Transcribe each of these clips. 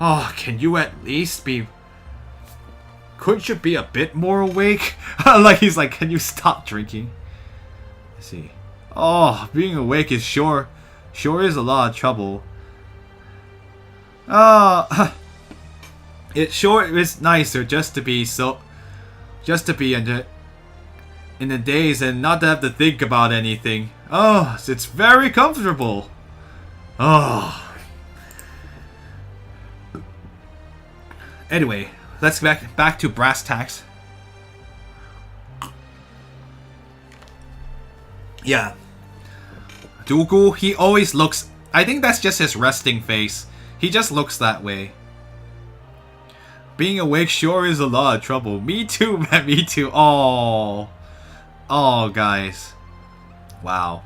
Oh, can you at least be... Couldn't you be a bit more awake? Like, he's like, can you stop drinking? Let's see. Oh, being awake is sure is a lot of trouble. It sure is nicer just to be in the days and not to have to think about anything. Oh, it's very comfortable. Oh. Anyway, let's get back to brass tacks. Yeah. Dooku, he always looks... I think that's just his resting face. He just looks that way. Being awake sure is a lot of trouble. Me too, man. Me too. Oh. Oh, guys. Wow.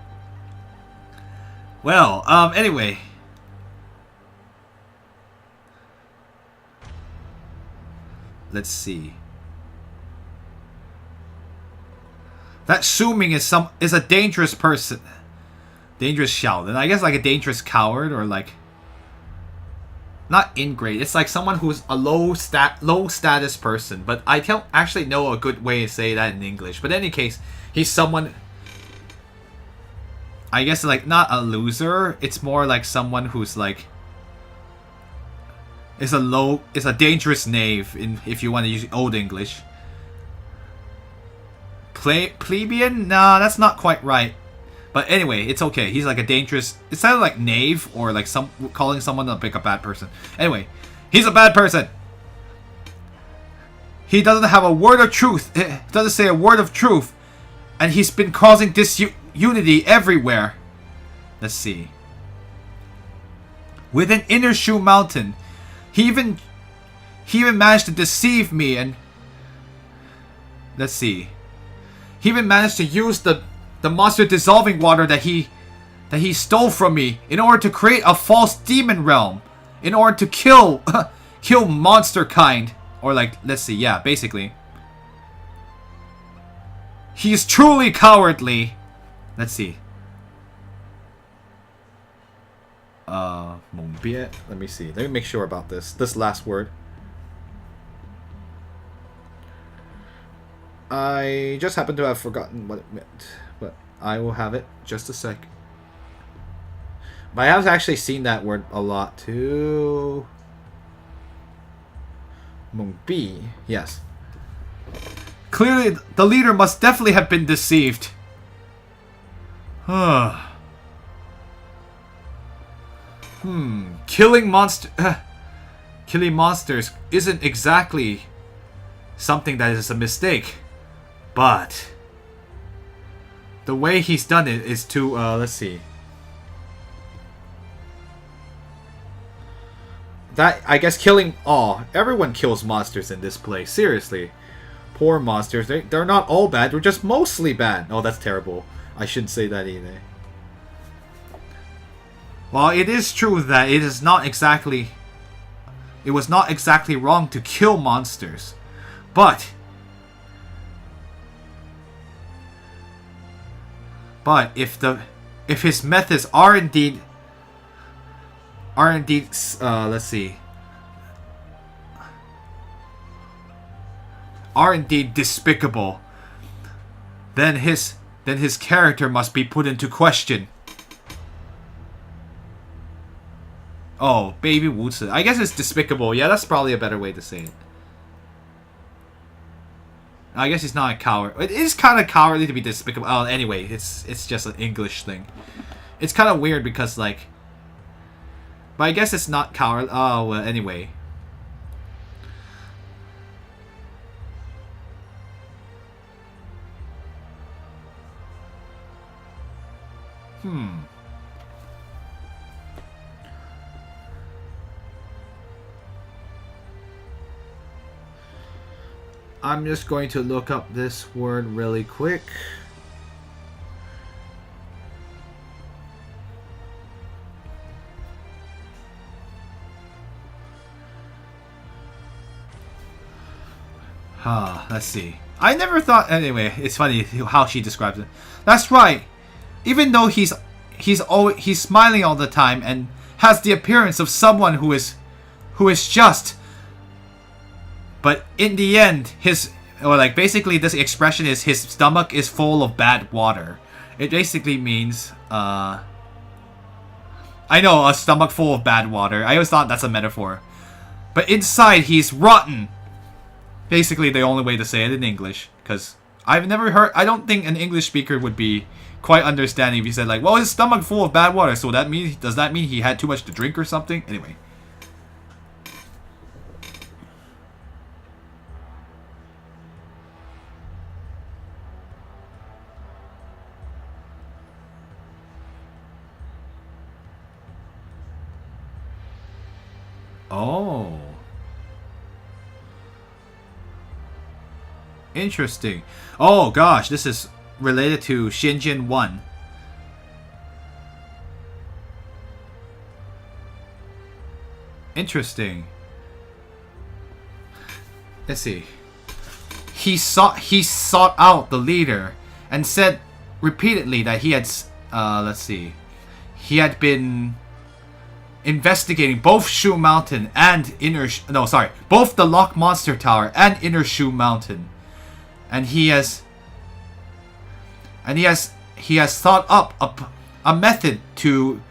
Well, anyway. Let's see. That Suming is a dangerous person. Dangerous Shaolin. I guess like a dangerous coward or like... Not ingrate. It's like someone who's a low status person. But I don't actually know a good way to say that in English. But in any case, he's someone... I guess like not a loser. It's more like someone who's like... Is a dangerous knave if you want to use Old English. Plebeian? Nah, that's not quite right. But anyway, it's okay. He's like a dangerous... It sounded like knave or like calling someone a bad person. Anyway, he's a bad person. He doesn't have a word of truth. Doesn't say a word of truth. And he's been causing disunity everywhere. Let's see. Within Inner Shu Mountain, he even managed to deceive me and... Let's see. He even managed to use the monster dissolving water that he stole from me in order to create a false demon realm. In order to kill monster kind. Or like, let's see, yeah, basically. He's truly cowardly. Let's see. Let me see. Let me make sure about this last word. I just happen to have forgotten what it meant, but I will have it just a sec. But I have actually seen that word a lot too. Mungbi, yes. Clearly, the leader must definitely have been deceived. Killing monsters isn't exactly something that is a mistake. But the way he's done it is to, let's see. That, I guess killing... Oh, everyone kills monsters in this place. Seriously. Poor monsters. They're not all bad. They're just mostly bad. Oh, that's terrible. I shouldn't say that either. Well, it is true that it was not exactly wrong to kill monsters. But if his methods are indeed let's see, are indeed despicable, then his character must be put into question. Oh, baby Wu Zi. I guess it's despicable. Yeah, that's probably a better way to say it. I guess he's not a coward. It is kind of cowardly to be despicable. Oh, anyway, it's just an English thing. It's kind of weird because, like... But I guess it's not coward. Oh, well, anyway. I'm just going to look up this word really quick. Let's see. I never thought... Anyway, it's funny how she describes it. That's right. Even though he's smiling all the time and has the appearance of someone who is who is just. But in the end, basically this expression is his stomach is full of bad water. It basically means, I know, a stomach full of bad water. I always thought that's a metaphor. But inside, he's rotten. Basically, the only way to say it in English. Because I've never heard... I don't think an English speaker would be quite understanding if you said, like, well, his stomach full of bad water. So does that mean he had too much to drink or something? Anyway. Oh. Interesting. Oh gosh, this is related to仙剑 1. Interesting. Let's see. He sought out the leader and said repeatedly that he had he had been investigating both Shu Mountain and both the Loch Monster Tower and Inner Shu Mountain, and he has thought up a method to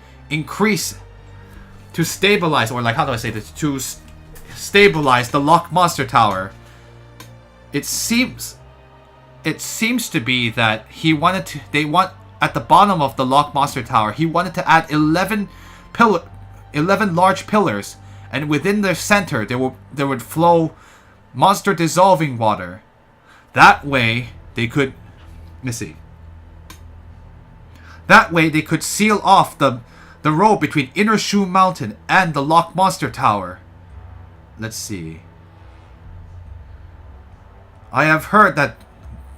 stabilize, or like, how do I say this, to stabilize the Loch Monster Tower. It seems to be that at the bottom of the Loch Monster Tower, he wanted to add 11 large pillars, and within their center there would flow monster dissolving water. That way they could seal off the road between Inner Shu Mountain and the Loch Monster Tower. Let's see. I have heard that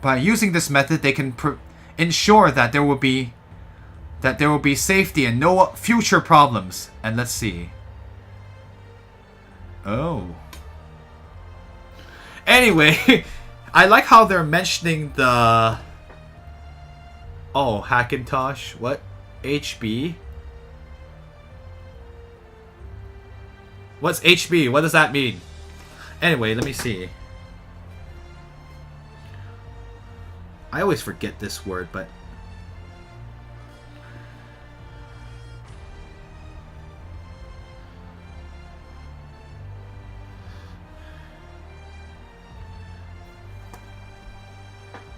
by using this method they can ensure that there will be safety and no future problems. And let's see. Oh. Anyway, I like how they're mentioning the... Oh, Hackintosh. What? HB? What's HB? What does that mean? Anyway, let me see. I always forget this word, but...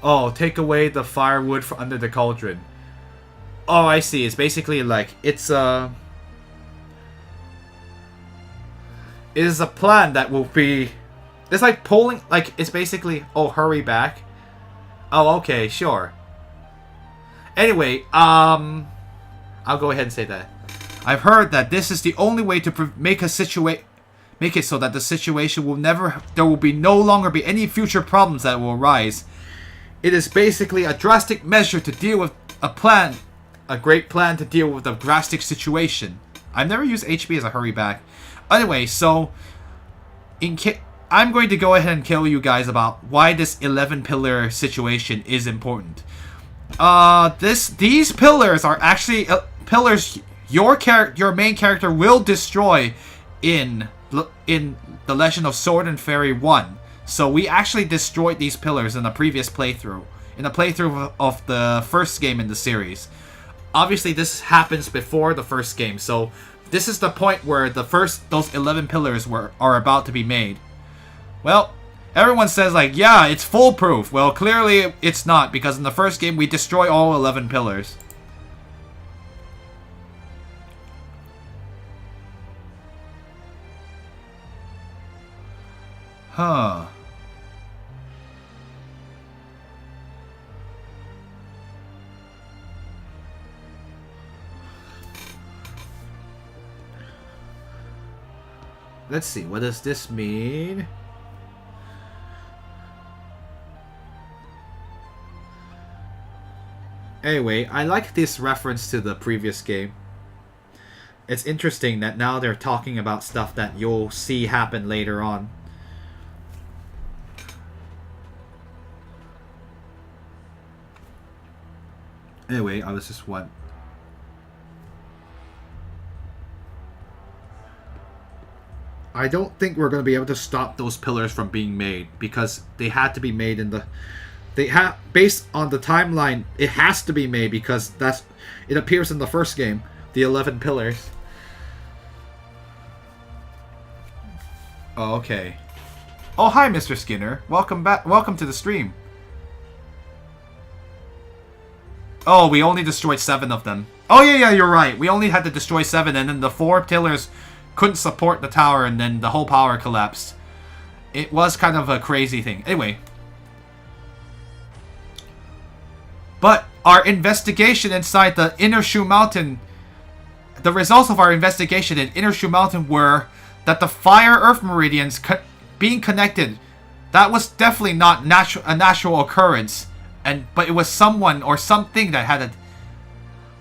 Oh, take away the firewood from under the cauldron. Oh, I see. It's basically like, it is a plan that will be... It's like pulling... Like, it's basically... Oh, hurry back. Oh, okay, sure. Anyway, I'll go ahead and say that. I've heard that this is the only way to make it so that the situation will never... There will be no longer be any future problems that will arise. It is basically a drastic measure to deal with a great plan to deal with a drastic situation. I've never used HB as a hurry back. Anyway, so I'm going to go ahead and kill you guys about why this 11 pillar situation is important. These pillars are actually pillars your main character will destroy in The Legend of Sword and Fairy 1. So we actually destroyed these pillars in a previous playthrough. In a playthrough of the first game in the series. Obviously this happens before the first game. So this is the point where those 11 pillars are about to be made. Well, everyone says like, yeah, it's foolproof. Well, clearly it's not, because in the first game we destroy all 11 pillars. Huh. Let's see, what does this mean? Anyway, I like this reference to the previous game. It's interesting that now they're talking about stuff that you'll see happen later on. Anyway, I was just what? I don't think we're going to be able to stop those pillars from being made, because they had to be made in the... based on the timeline, it has to be made because it appears in the first game, the 11 pillars. Oh, okay. Oh, hi, Mr. Skinner. Welcome back. Welcome to the stream. Oh, we only destroyed 7 of them. Oh, yeah, you're right. We only had to destroy 7, and then the 4 pillars couldn't support the tower, and then the whole power collapsed. It was kind of a crazy thing. Anyway. But our investigation inside the Inner Shoe Mountain... The results of our investigation in Inner Shoe Mountain were that the Fire Earth Meridians being connected, that was definitely not a natural occurrence. But it was someone or something that had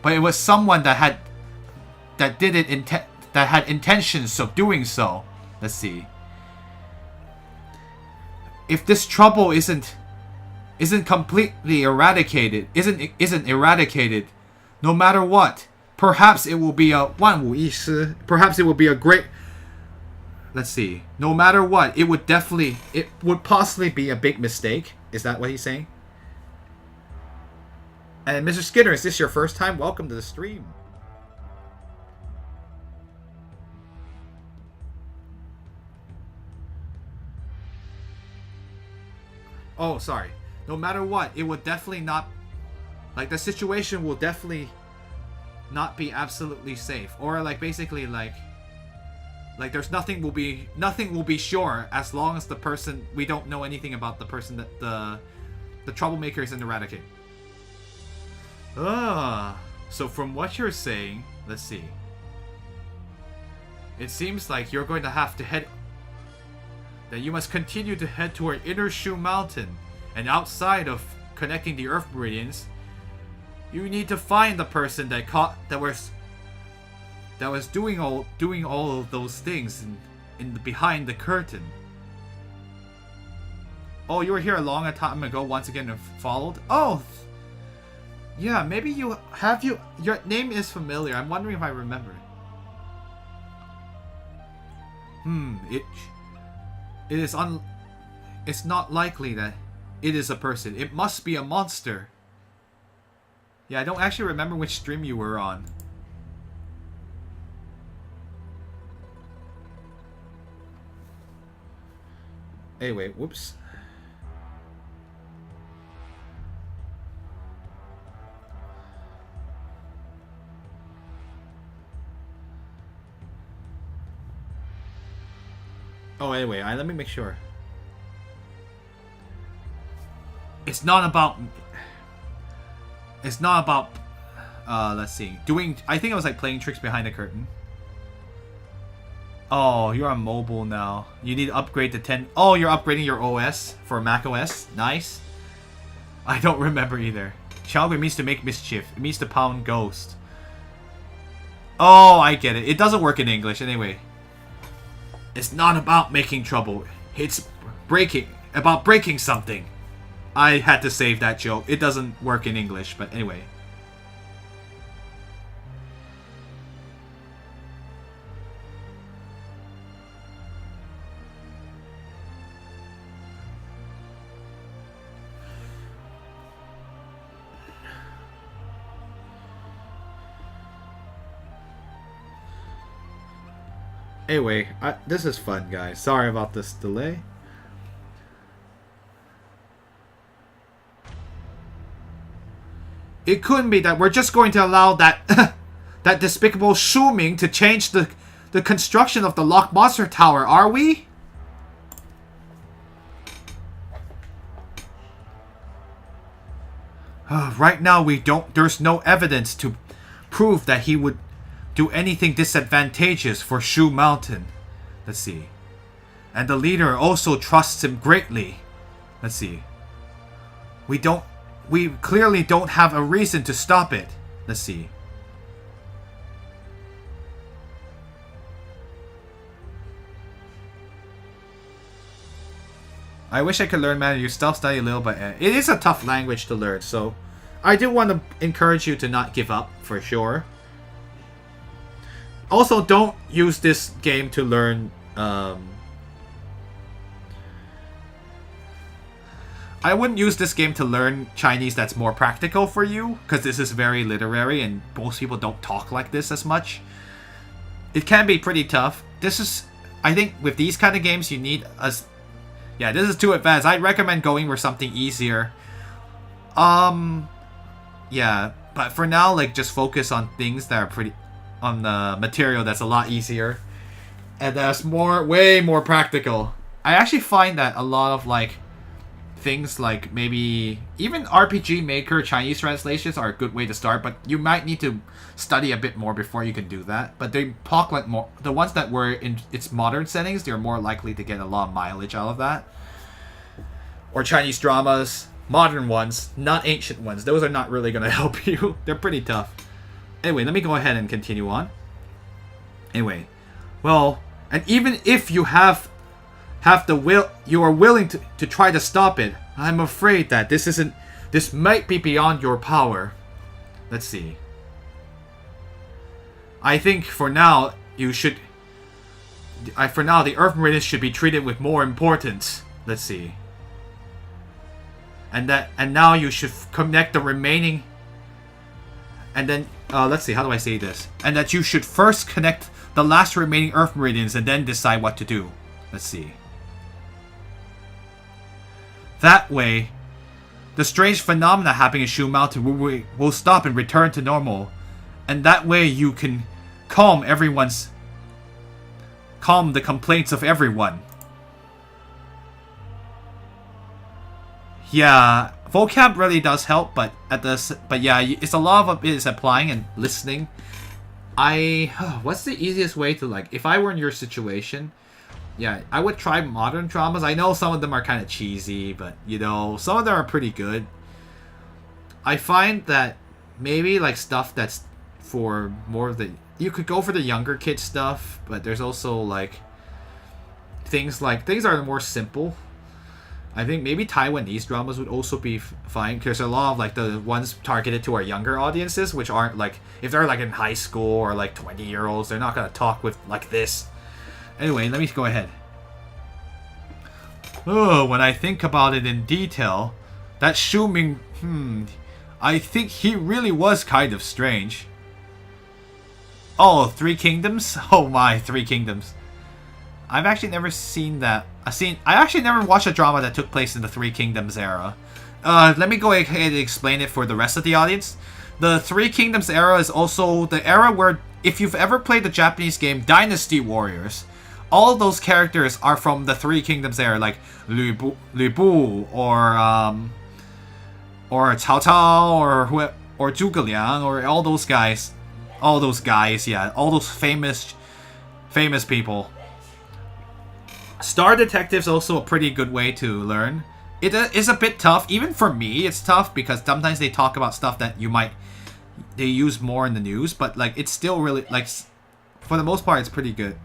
But it was someone that did it that had intentions of doing so. Let's see. If this trouble isn't completely eradicated, isn't eradicated, no matter what, perhaps it will be a perhaps it will be a great. Let's see. No matter what, it would possibly be a big mistake. Is that what he's saying? And Mr. Skinner, is this your first time? Welcome to the stream. Oh, sorry. No matter what, it would definitely not... Like, the situation will definitely not be absolutely safe. Or, like, basically, like there's nothing will be sure as long as the person... We don't know anything about the person that the troublemaker is in eradicate. So from what you're saying, let's see. It seems like you're going to have to head... That you must continue to head toward Inner Shoe Mountain, and outside of connecting the Earth Meridians, you need to find the person that was doing all of those things behind the curtain. Oh, you were here a long time ago once again and followed? Oh, yeah, maybe your name is familiar. I'm wondering if I remember. It's not likely that it is a person. It must be a monster. Yeah, I don't actually remember which stream you were on. Anyway, whoops. Oh, anyway, let me make sure. It's not about, let's see. I think it was like playing tricks behind the curtain. Oh, you're on mobile now. You need to upgrade to 10. Oh, you're upgrading your OS for Mac OS? Nice. I don't remember either. Chalgri means to make mischief. It means to pound ghost. Oh, I get it. It doesn't work in English anyway. It's not about making trouble. It's about breaking something. I had to save that joke. It doesn't work in English, but anyway. Anyway, this is fun, guys. Sorry about this delay. It couldn't be that we're just going to allow that that despicable Shuming to change the construction of the Lock Monster Tower, are we? Right now, there's no evidence to prove that he would do anything disadvantageous for Shoe Mountain. Let's see. And the leader also trusts him greatly. Let's see. We clearly don't have a reason to stop it. Let's see. I wish I could learn Mandarin. You self-study a little bit. It is a tough language to learn, so I do want to encourage you to not give up, for sure. Also, don't use this game to learn I wouldn't use this game to learn Chinese that's more practical for you, because this is very literary and most people don't talk like this as much. It can be pretty tough. This is, I think with these kind of games you need yeah, this is too advanced. I'd recommend going for something easier. Yeah, but for now, like, just focus on things that are on the material that's a lot easier. And that's way more practical. I actually find that a lot of, like, things like maybe even RPG Maker Chinese translations are a good way to start, but you might need to study a bit more before you can do that. But they talk like more, the ones that were in its modern settings, they're more likely to get a lot of mileage out of that. Or Chinese dramas, modern ones, not ancient ones. Those are not really going to help you. They're pretty tough. Anyway, let me go ahead and continue on. Anyway, well, and even if you have the will, you are willing to try to stop it, I'm afraid that this might be beyond your power. Let's see. I think for now the Earth Meridians should be treated with more importance. Let's see. And now you should connect the remaining. And then let's see, how do I say this? And that you should first connect the last remaining Earth Meridians and then decide what to do. Let's see. That way, the strange phenomena happening in Shu Mountain will stop and return to normal. And that way you can calm the complaints of everyone. Yeah, vocab really does help, but yeah, it's a lot of it is applying and listening. What's the easiest way to, like, if I were in your situation, yeah, I would try modern dramas. I know some of them are kind of cheesy, but, you know, some of them are pretty good. I find that maybe, like, stuff that's for more of the... You could go for the younger kid stuff, but there's also, like, things are more simple. I think maybe Taiwanese dramas would also be fine, because a lot of, like, the ones targeted to our younger audiences, which aren't, like, if they're, like, in high school or, like, 20-year-olds, they're not going to talk with, like, this. Anyway, let me go ahead. Oh, when I think about it in detail, that Shu Ming, I think he really was kind of strange. Oh, Three Kingdoms? Oh my, Three Kingdoms. I've actually never seen that. I actually never watched a drama that took place in the Three Kingdoms era. Let me go ahead and explain it for the rest of the audience. The Three Kingdoms era is also the era where, if you've ever played the Japanese game Dynasty Warriors, all of those characters are from the Three Kingdoms era, like Lu Bu or Cao Cao or Zhuge Liang, or all those guys. All those guys, yeah, all those famous people. Star Detective's also a pretty good way to learn. It is a bit tough, even for me. It's tough because sometimes they talk about stuff that they use more in the news, but, like, it's still really, like, for the most part, it's pretty good.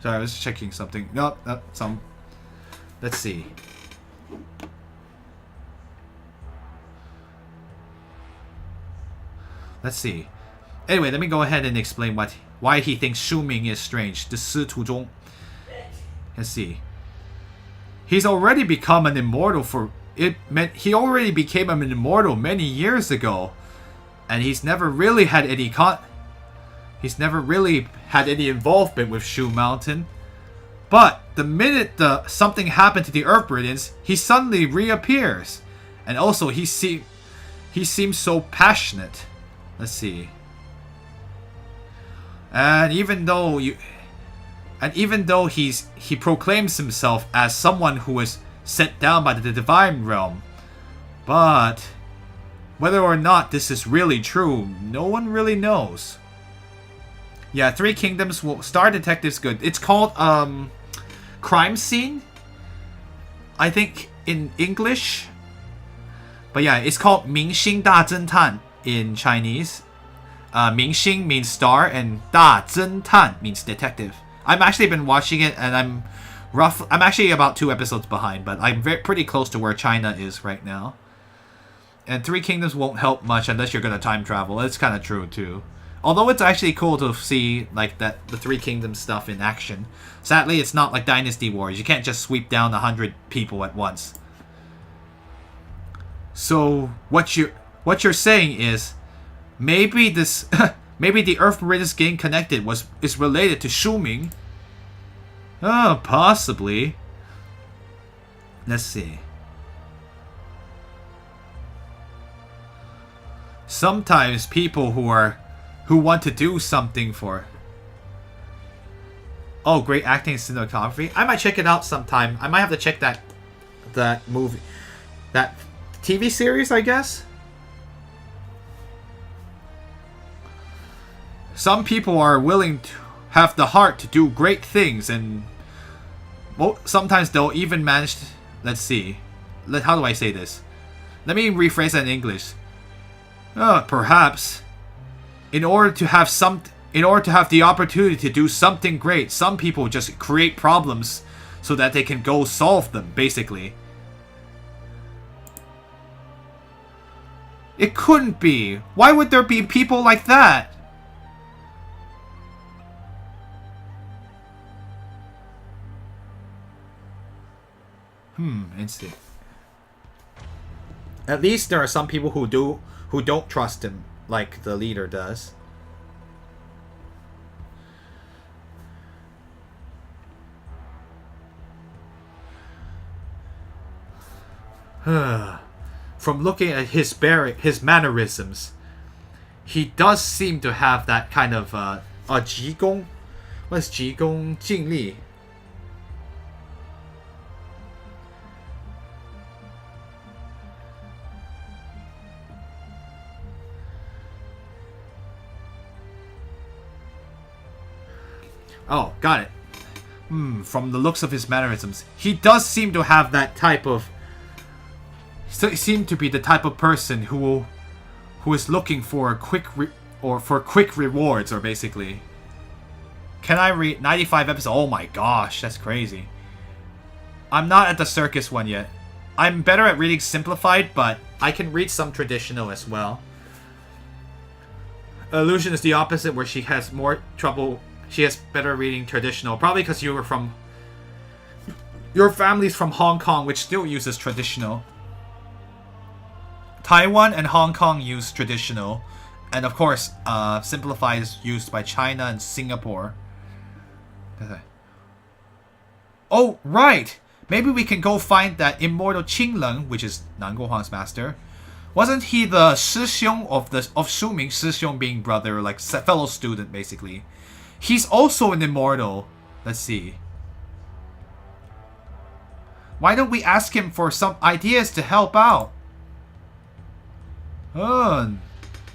Sorry, I was checking something. Nope, let's see. Let's see. Anyway, let me go ahead and explain why he thinks Shu Ming is strange. The Si Tu Zhong. Let's see. He's already become an immortal he already became an immortal many years ago, and he's never really had any involvement with Shu Mountain. But the minute something happened to the Earth Meridians, he suddenly reappears, and also he seems so passionate. Let's see. And even though he proclaims himself as someone who is sent down by the divine realm, but whether or not this is really true, no one really knows. Yeah, Three Kingdoms Star Detective's good. It's called Crime Scene, I think, in English. But yeah, it's called 明星大侦探 in Chinese. 明星 means star and 大侦探 means detective. I've actually been watching it, and I'm actually about 2 episodes behind, but I'm pretty close to where China is right now. And Three Kingdoms won't help much unless you're gonna time travel. It's kind of true too. Although it's actually cool to see like that the Three Kingdoms stuff in action. Sadly, it's not like Dynasty Wars. You can't just sweep down 100 people at once. So what you're saying is maybe this maybe the Earth Meridians getting connected is related to Shuming. Oh, possibly. Let's see. Sometimes people who want to do something for... Oh, great acting and cinematography. I might check it out sometime. I might have to check that movie. That TV series, I guess? Some people are willing to have the heart to do great things, and sometimes they'll even manage to... Let's see. How do I say this? Let me rephrase that in English. Perhaps, in order to have the opportunity to do something great, some people just create problems so that they can go solve them, basically. It couldn't be. Why would there be people like that? Interesting. At least there are some people who don't trust him like the leader does. From looking at his mannerisms, he does seem to have that kind of Jigong. What's Jigong? Jingli. Oh, got it. From the looks of his mannerisms, he does seem to have that type of... seem to be the type of person who is looking for quick rewards, or basically. Can I read 95 episodes? Oh my gosh, that's crazy. I'm not at the circus one yet. I'm better at reading simplified, but I can read some traditional as well. Illusion is the opposite, where she has more trouble. She has better reading traditional, probably because your family's from Hong Kong, which still uses traditional. Taiwan and Hong Kong use traditional, and of course, simplified is used by China and Singapore. Oh, right! Maybe we can go find that immortal Qingleng, which is Nan Guohuang's master. Wasn't he the Shixiong of Shuming, Shixiong being brother, like fellow student, basically? He's also an immortal. Let's see. Why don't we ask him for some ideas to help out?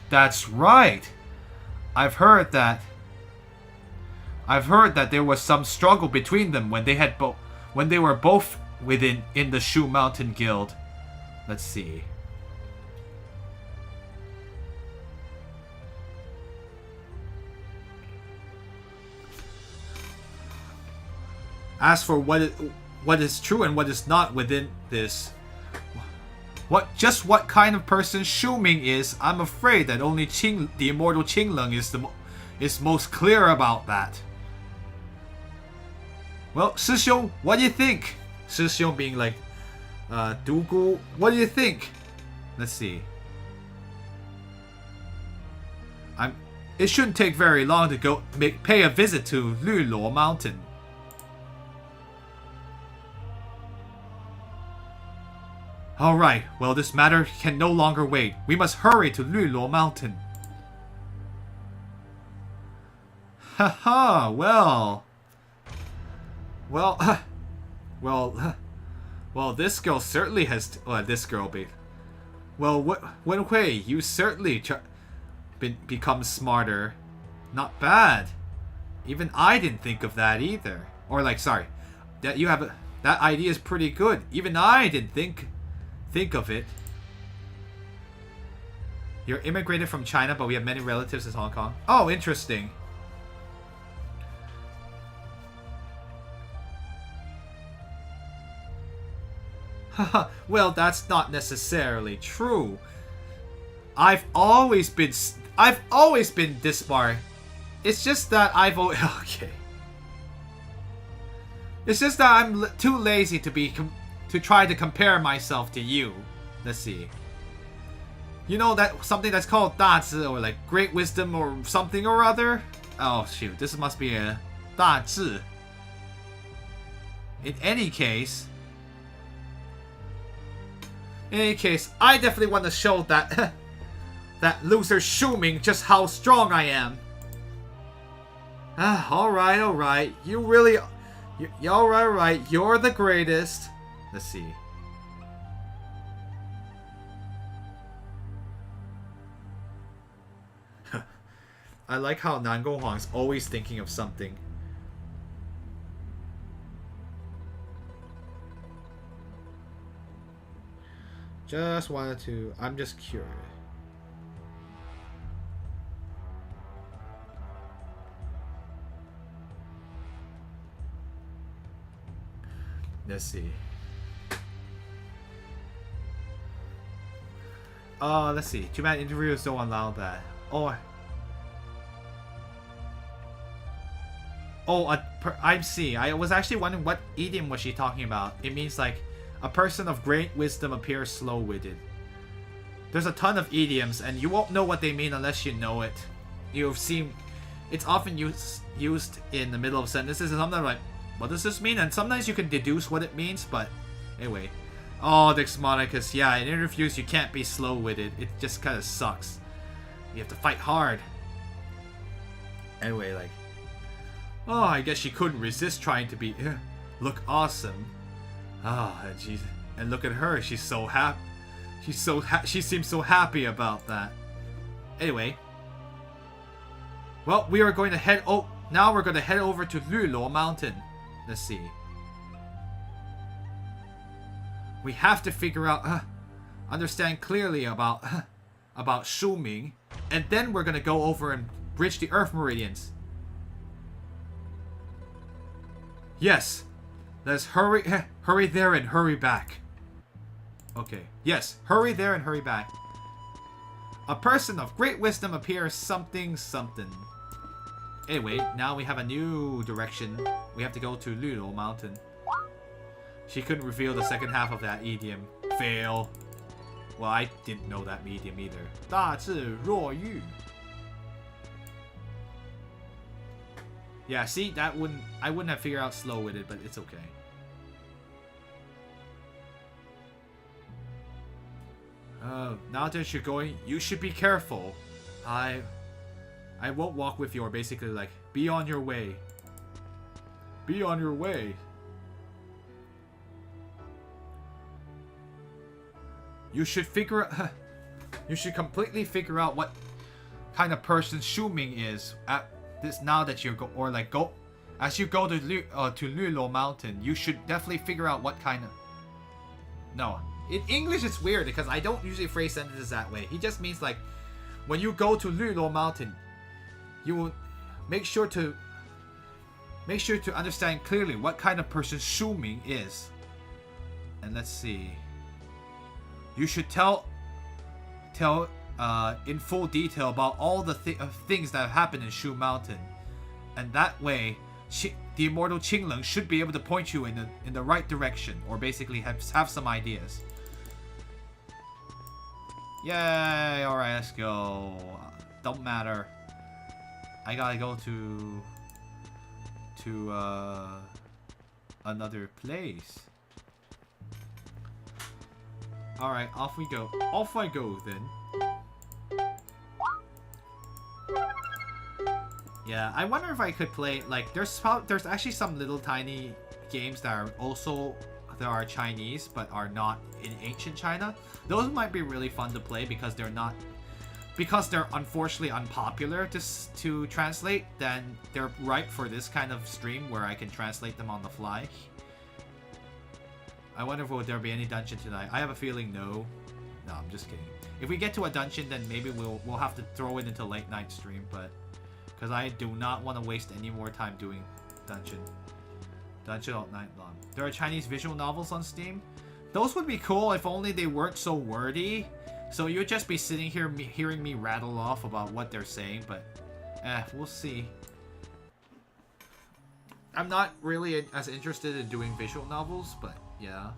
That's right. I've heard that there was some struggle between them when they were both in the Shu Mountain Guild. Let's see. As for what is true and what is not within this, what kind of person Shuming is, I'm afraid that only the immortal Qingleng is most clear about that. Well, Shixiong, what do you think? Shixiong being like, Dugu, what do you think? Let's see. It shouldn't take very long to go pay a visit to Luo Mountain. Alright, well, this matter can no longer wait. We must hurry to Luo Mountain. Haha, well, this girl certainly has... this girl be... Well, Wen Hui, you certainly become smarter. Not bad. Even I didn't think of that either. Or like, sorry, that idea is pretty good. Even I didn't think of it. You're immigrated from China, but we have many relatives in Hong Kong. Oh, interesting. Haha, well, that's not necessarily true. I've always I've always been this smart. It's just that I've okay. It's just that I'm too lazy to try to compare myself to you. Let's see. You know that something that's called 大智 or like great wisdom or something or other? Oh shoot, this must be a 大智. In any case, I definitely want to show that that loser Shuming just how strong I am. Alright. You really... alright. You're the greatest. Let's see. I like how Nango Huang's always thinking of something. Just wanted to... I'm just curious. Let's see. Let's see. Too bad interviews don't allow that. I see. I was actually wondering what idiom was she talking about. It means like a person of great wisdom appears slow-witted. There's a ton of idioms, and you won't know what they mean unless you know it. You've seen it's often used in the middle of sentences, and sometimes like, what does this mean? And sometimes you can deduce what it means, but anyway. Oh, Dexmonicus, yeah, in interviews you can't be slow-witted. It just kind of sucks. You have to fight hard. Anyway, like, oh, I guess she couldn't resist trying to be look awesome. And look at her. She's so happy. She seems so happy about that. Anyway, well, we are going to head. Now we're going to head over to Lulo Mountain. Let's see. We have to figure out, understand clearly about Shuming, and then we're going to go over and bridge the Earth Meridians. Yes, let's hurry there and hurry back. Okay, yes, hurry there and hurry back. A person of great wisdom appears something. Anyway, now we have a new direction. We have to go to Lulo Mountain. She couldn't reveal the second half of that idiom. Fail. Well, I didn't know that idiom either. 大智若愚. Yeah, see, I wouldn't have figured out slow with it, but it's okay. Now that you're going, you should be careful. I won't walk with you, or basically like, be on your way. Be on your way. You should you should completely figure out what kind of person Shuming is at this now that you go, or like go as you go to Lulo Mountain. You should definitely figure out what kind of. No, in English it's weird because I don't usually phrase sentences that way. He just means like when you go to Lulo Mountain, you will make sure to understand clearly what kind of person Shuming is. And let's see. You should tell in full detail about all the things that have happened in Shu Mountain, and that way, the immortal Qingleng should be able to point you in the right direction, or basically have some ideas. Yay! All right, let's go. Don't matter. I gotta go to another place. Alright, off we go. Off I go, then. Yeah, I wonder if I could play, like, there's actually some little tiny games that are Chinese, but are not in ancient China. Those might be really fun to play because they're unfortunately unpopular to translate. Then they're ripe for this kind of stream where I can translate them on the fly. I wonder if there will be any dungeon tonight. I have a feeling no. No, I'm just kidding. If we get to a dungeon, then maybe we'll have to throw it into late night stream, but because I do not want to waste any more time doing dungeon all night long. There are Chinese visual novels on Steam. Those would be cool if only they weren't so wordy. So you'll just be sitting here hearing me rattle off about what they're saying, but we'll see. I'm not really as interested in doing visual novels, but yeah.